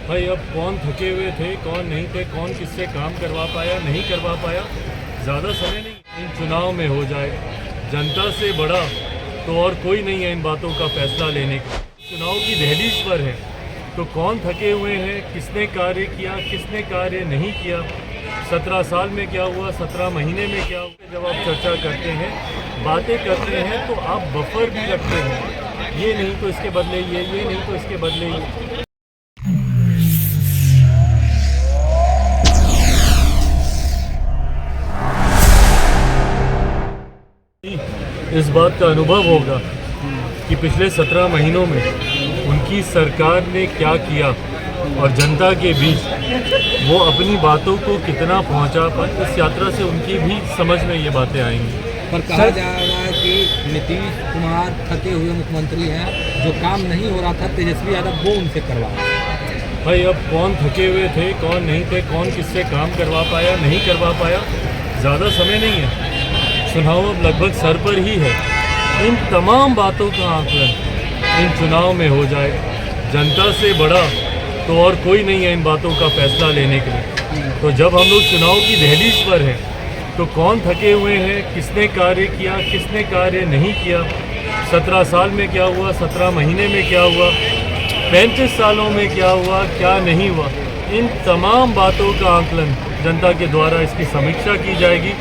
भाई अब कौन थके हुए थे, कौन नहीं थे, कौन किससे काम करवा पाया, नहीं करवा पाया, ज़्यादा समय नहीं इन चुनाव में हो जाए। जनता से बड़ा तो और कोई नहीं है इन बातों का फैसला लेने का। चुनाव की दहलीज पर है तो कौन थके हुए हैं, किसने कार्य किया, किसने कार्य नहीं किया, 17 साल में क्या हुआ, 17 महीने में क्या हुआ। जब आप चर्चा करते हैं, बातें करते हैं तो आप बफर भी रखते हैं, ये नहीं तो इसके बदले ये नहीं तो इसके बदले ये। इस बात का अनुभव होगा कि पिछले 17 महीनों में उनकी सरकार ने क्या किया और जनता के बीच वो अपनी बातों को कितना पहुंचा पाए। इस यात्रा से उनकी भी समझ में ये बातें आएंगी। पर कहा जा रहा है कि नीतीश कुमार थके हुए मुख्यमंत्री हैं, जो काम नहीं हो रहा था तेजस्वी यादव वो उनसे करवाया। भाई अब कौन थके हुए थे, कौन नहीं थे, कौन किससे काम करवा पाया, नहीं करवा पाया, ज़्यादा समय नहीं है। चुनाव अब लगभग सर पर ही है। इन तमाम बातों का आकलन इन चुनाव में हो जाए। जनता से बड़ा तो और कोई नहीं है इन बातों का फैसला लेने के लिए। तो जब हम लोग चुनाव की दहलीज पर हैं तो कौन थके हुए हैं, किसने कार्य किया, किसने कार्य नहीं किया, 17 साल में क्या हुआ, 17 महीने में क्या हुआ, 35 सालों में क्या हुआ, क्या नहीं हुआ, इन तमाम बातों का आकलन जनता के द्वारा इसकी समीक्षा की जाएगी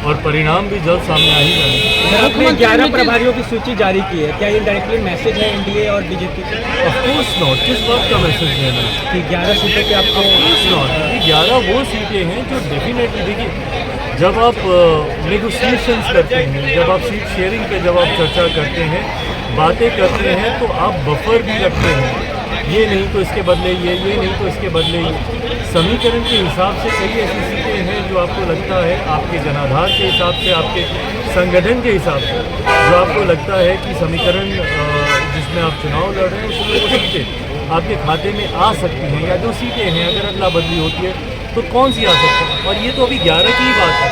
और परिणाम भी जल्द सामने आ ही जाएंगे। आपने 11 प्रभारियों की सूची जारी की है, क्या ये डायरेक्टली मैसेज है एनडीए और बीजेपी को? Of course not. किस बात का मैसेज देना है कि 11 सीटों पे आपको? Of course not. ये 11 वो सीटें हैं जो डेफिनेटली, देखिए जब आप नेगोशिएशंस करते हैं, जब आप सीट शेयरिंग पे जब आप चर्चा करते हैं, बातें करते हैं तो आप बफर भी रखते हैं, ये नहीं तो इसके बदले ये नहीं तो इसके बदले ये। समीकरण के हिसाब से कई ऐसी सीटें हैं जो आपको लगता है आपके जनाधार के हिसाब से, आपके संगठन के हिसाब से, जो आपको लगता है कि समीकरण जिसमें आप चुनाव लड़ रहे हैं उसमें वो सीटें आपके खाते में आ सकती हैं, या जो सीटें हैं अगर अदला बदली होती है तो कौन सी आ सकती है। और ये तो अभी 11 की ही बात है,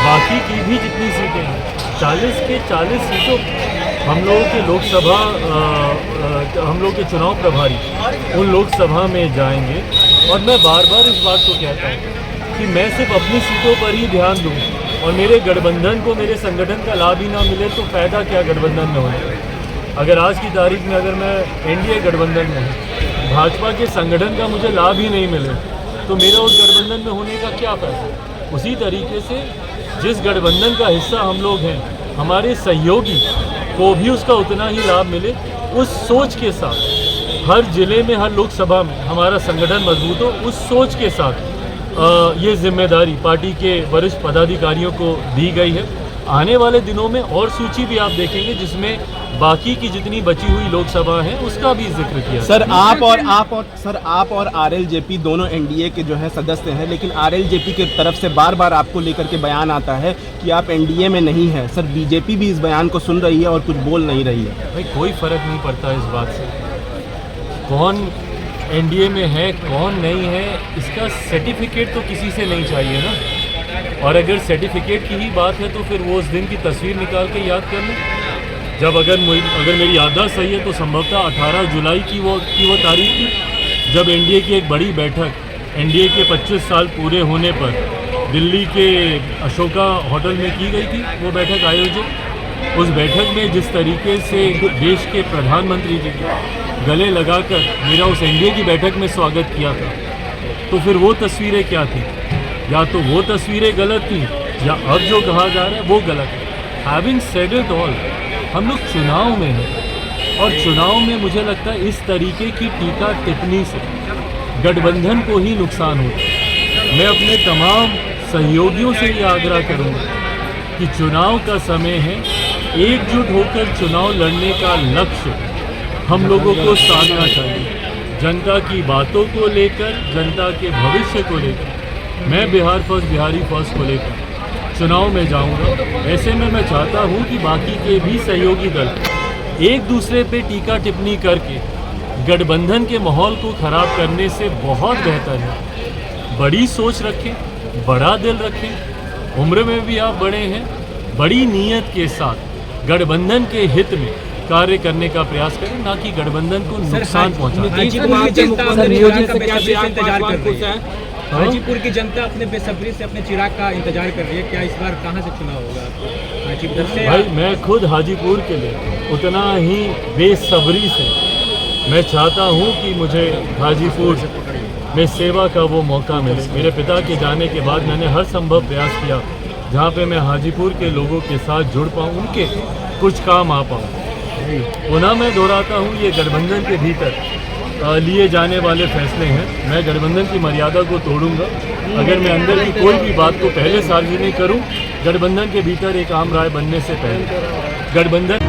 बाकी की भी जितनी सीटें हैं 40 के 40 सीटों हम लोगों के लोकसभा हम लोग के चुनाव प्रभारी उन लोकसभा में जाएंगे। और मैं बार बार इस बात को कहता हूँ कि मैं सिर्फ अपनी सीटों पर ही ध्यान दूँ और मेरे गठबंधन को, मेरे संगठन का लाभ ही ना मिले तो फ़ायदा क्या गठबंधन में होने का। अगर आज की तारीख में अगर मैं एनडीए गठबंधन में हूँ, भाजपा के संगठन का मुझे लाभ ही नहीं मिले तो मेरा उस गठबंधन में होने का क्या फ़ायदा। उसी तरीके से जिस गठबंधन का हिस्सा हम लोग हैं, हमारे सहयोगी को भी उसका उतना ही लाभ मिले, उस सोच के साथ हर जिले में, हर लोकसभा में हमारा संगठन मजबूत हो, उस सोच के साथ ये जिम्मेदारी पार्टी के वरिष्ठ पदाधिकारियों को दी गई है। आने वाले दिनों में और सूची भी आप देखेंगे जिसमें बाकी की जितनी बची हुई लोकसभा है उसका भी जिक्र किया। सर आप और आरएलजेपी दोनों एनडीए के जो है सदस्य हैं, लेकिन आरएलजेपी की तरफ से बार बार आपको लेकर के बयान आता है कि आप एनडीए में नहीं हैं। सर बीजेपी भी इस बयान को सुन रही है और कुछ बोल नहीं रही है। भाई कोई फ़र्क नहीं पड़ता इस बात से, कौन एनडीए में है कौन नहीं है, इसका सर्टिफिकेट तो किसी से नहीं चाहिए ना। और अगर सर्टिफिकेट की ही बात है तो फिर वो उस दिन की तस्वीर निकाल के याद कर लें जब अगर मेरी याददाश्त सही है तो संभवतः 18 जुलाई की वो तारीख थी जब एनडीए की एक बड़ी बैठक, एनडीए के 25 साल पूरे होने पर दिल्ली के अशोका होटल में की गई थी वो बैठक आयोजित। उस बैठक में जिस तरीके से देश के प्रधानमंत्री जी गले लगाकर मेरा उस एनडीए की बैठक में स्वागत किया था, तो फिर वो तस्वीरें क्या थी? या तो वो तस्वीरें गलत थी या अब जो कहा जा रहा है वो गलत है। हैविंग सेड इट ऑल, हम लोग चुनाव में हैं और चुनाव में मुझे लगता है इस तरीके की टीका टिप्पणी से गठबंधन को ही नुकसान होता है। मैं अपने तमाम सहयोगियों से ये आग्रह करूँगा कि चुनाव का समय है, एकजुट होकर चुनाव लड़ने का लक्ष्य हम लोगों को साधना चाहिए। जनता की बातों को लेकर, जनता के भविष्य को लेकर मैं बिहार फर्स्ट, बिहारी फर्स्ट को लेकर चुनाव में जाऊंगा। ऐसे में मैं चाहता हूं कि बाकी के भी सहयोगी दल एक दूसरे पे टीका टिप्पणी करके गठबंधन के माहौल को ख़राब करने से बहुत बेहतर है बड़ी सोच रखें, बड़ा दिल रखें, उम्र में भी आप बड़े हैं, बड़ी नीयत के साथ गठबंधन के हित में कार्य करने का प्रयास करें, ना कि गठबंधन को नुकसान पहुंचाएं। हाजीपुर की जनता अपने चिराग का बेसब्री से इंतजार कर रही है। हाँ? हाजीपुर की जनता अपने बेसब्री से अपने चिराग का इंतजार कर रही है। क्या इस बार कहाँ से चुनाव होगा? हाजीपुर से? भाई मैं खुद हाजीपुर के लिए उतना ही बेसब्री से मैं चाहता हूं कि मुझे हाजीपुर में सेवा का वो मौका मिले। मेरे पिता के जाने के बाद मैंने हर संभव प्रयास किया जहां पे मैं हाजीपुर के लोगों के साथ जुड़ पाऊं, उनके कुछ काम आ पाऊं। पुनः मैं दोहराता हूं, ये गठबंधन के भीतर लिए जाने वाले फैसले हैं। मैं गठबंधन की मर्यादा को तोड़ूंगा अगर मैं अंदर की कोई भी बात को पहले सार्वजनिक करूं, गठबंधन के भीतर एक आम राय बनने से पहले। गठबंधन